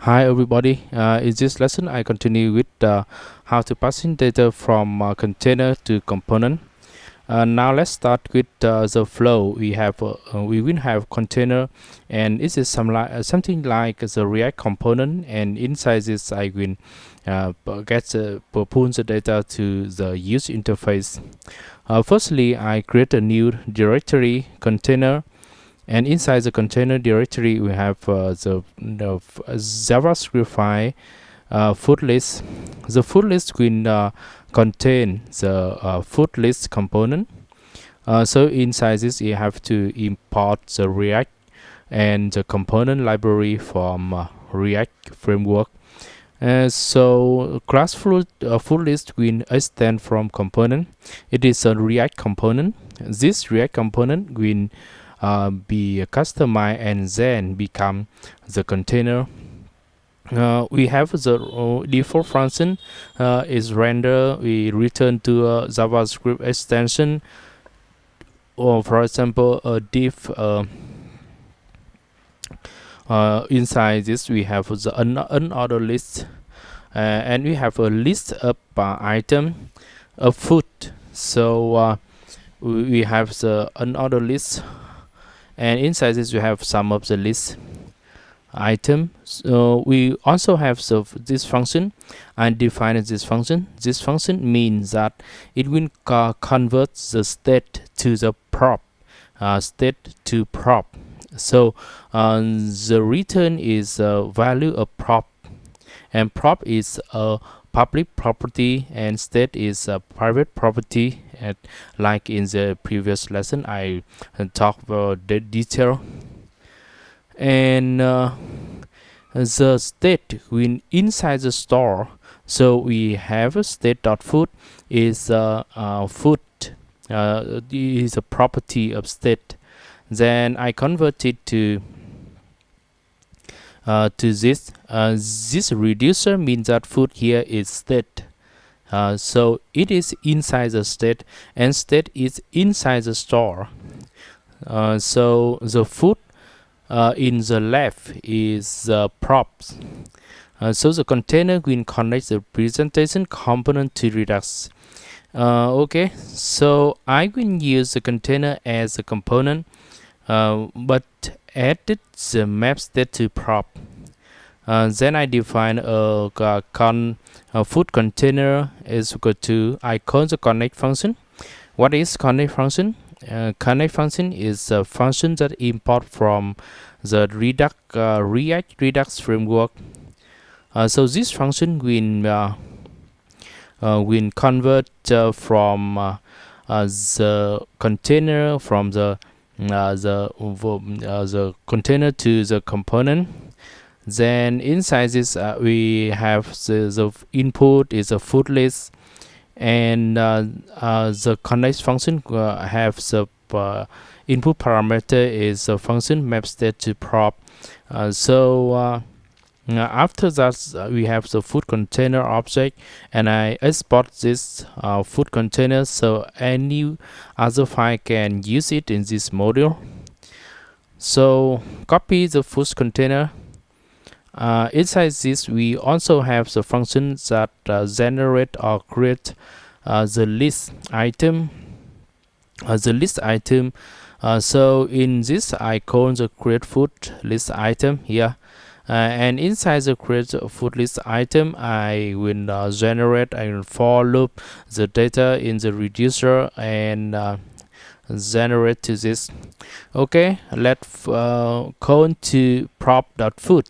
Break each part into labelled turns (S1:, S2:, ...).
S1: Hi everybody, in this lesson I continue with how to pass in data from container to component. Now let's start with the flow. We will have container, and this is something like the React component, and inside this I will pull the data to the user interface. Firstly, I create a new directory container. And inside the container directory, we have the JavaScript file food list. The food list will contain the food list component. So inside this, you have to import the React and the component library from React framework. So class food list will extend from component. It is a React component. This React component will be customized and then become the container. We have the default function is render. We return to a JavaScript extension, or for example a div. Inside this we have the unordered list, and we have a list of item of food. So we have the unordered list, and inside this we have some of the list item. So we also have this function, and define this function. This function means that it will convert the state to the prop, state to prop. So the return is value of prop, and prop is a public property and state is a private property. And like in the previous lesson I talked about the detail. And the state when inside the store, so we have a state.food is food is a property of state. Then I convert it to this. This reducer means that food here is state. So it is inside the state, and state is inside the store. So the food in the left is props. So the container will connect the presentation component to Redux. Okay, so I will use the container as a component, but added the map state to prop. Then I define a food container is equal to, I call the connect function. What is connect function? Connect function is a function that import from the React Redux framework. So this function will convert from the container from the container to the component. Then inside this we have the input is a food list, and the connect function have the input parameter is a function map state to prop. So after that we have the food container object, and I export this food container so any other file can use it in this module. So copy the food container. Inside this we also have the functions that generate or create the list item. So in this I call the create food list item here, and inside the create food list item I will generate and for loop the data in the reducer and generate to this. Okay, let's call to prop.food.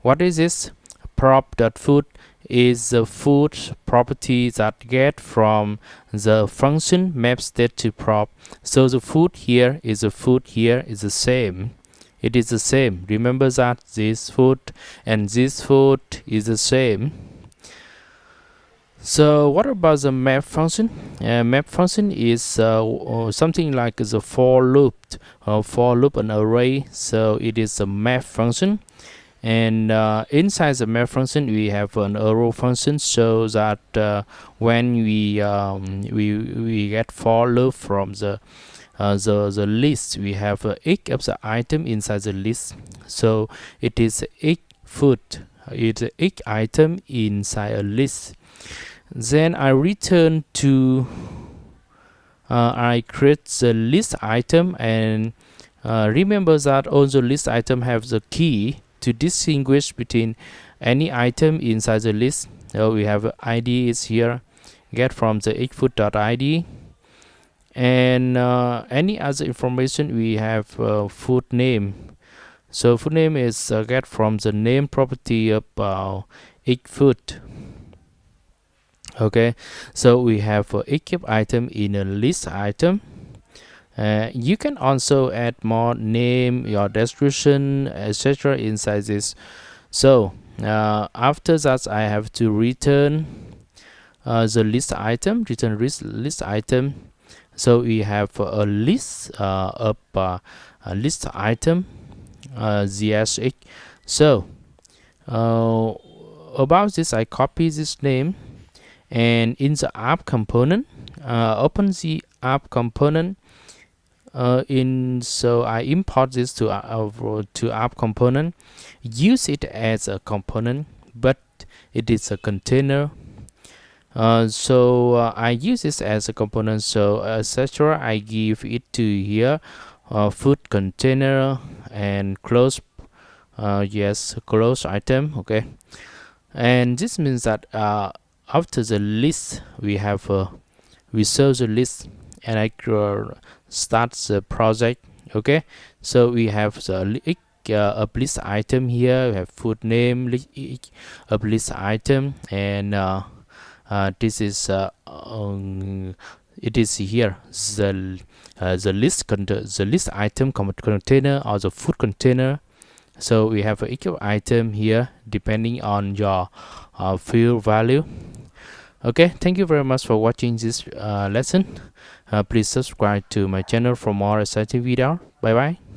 S1: What is this? Prop.food is the food property that get from the function map state to prop. So the food here is the food here is the same. It is the same. Remember that this food and this food is the same. So what about the map function? Map function is something like the for loop an array. So it is a map function, and inside the map function we have an arrow function, so that when we get for loop from the list, we have each of the item inside the list. So it is each food each item inside a list. Then I return to I create the list item, and remember that all the list item have the key to distinguish between any item inside the list. So we have ID is here, get from the food.id, and any other information we have food name. So food name is get from the name property of each food. Okay, so we have each item in a list item. You can also add more name, your description, etc. inside this. So after that, I have to return the list item. Return list item. So we have a list of a list item ZSH. So about this, I copy this name, and in the app component, open the app component. So I import this to app component, use it as a component, but it is a container. So I use this as a component. So etc. I give it to here food container and close. Yes, close item. Okay, and this means that after the list we have we serve the list, and I start the project. Okay, so we have the a list item here. We have food name, a list item, and this is it is here the list item container or the food container. So we have each item here depending on your field value. Okay, thank you very much for watching this lesson. Please subscribe to my channel for more exciting video. Bye bye.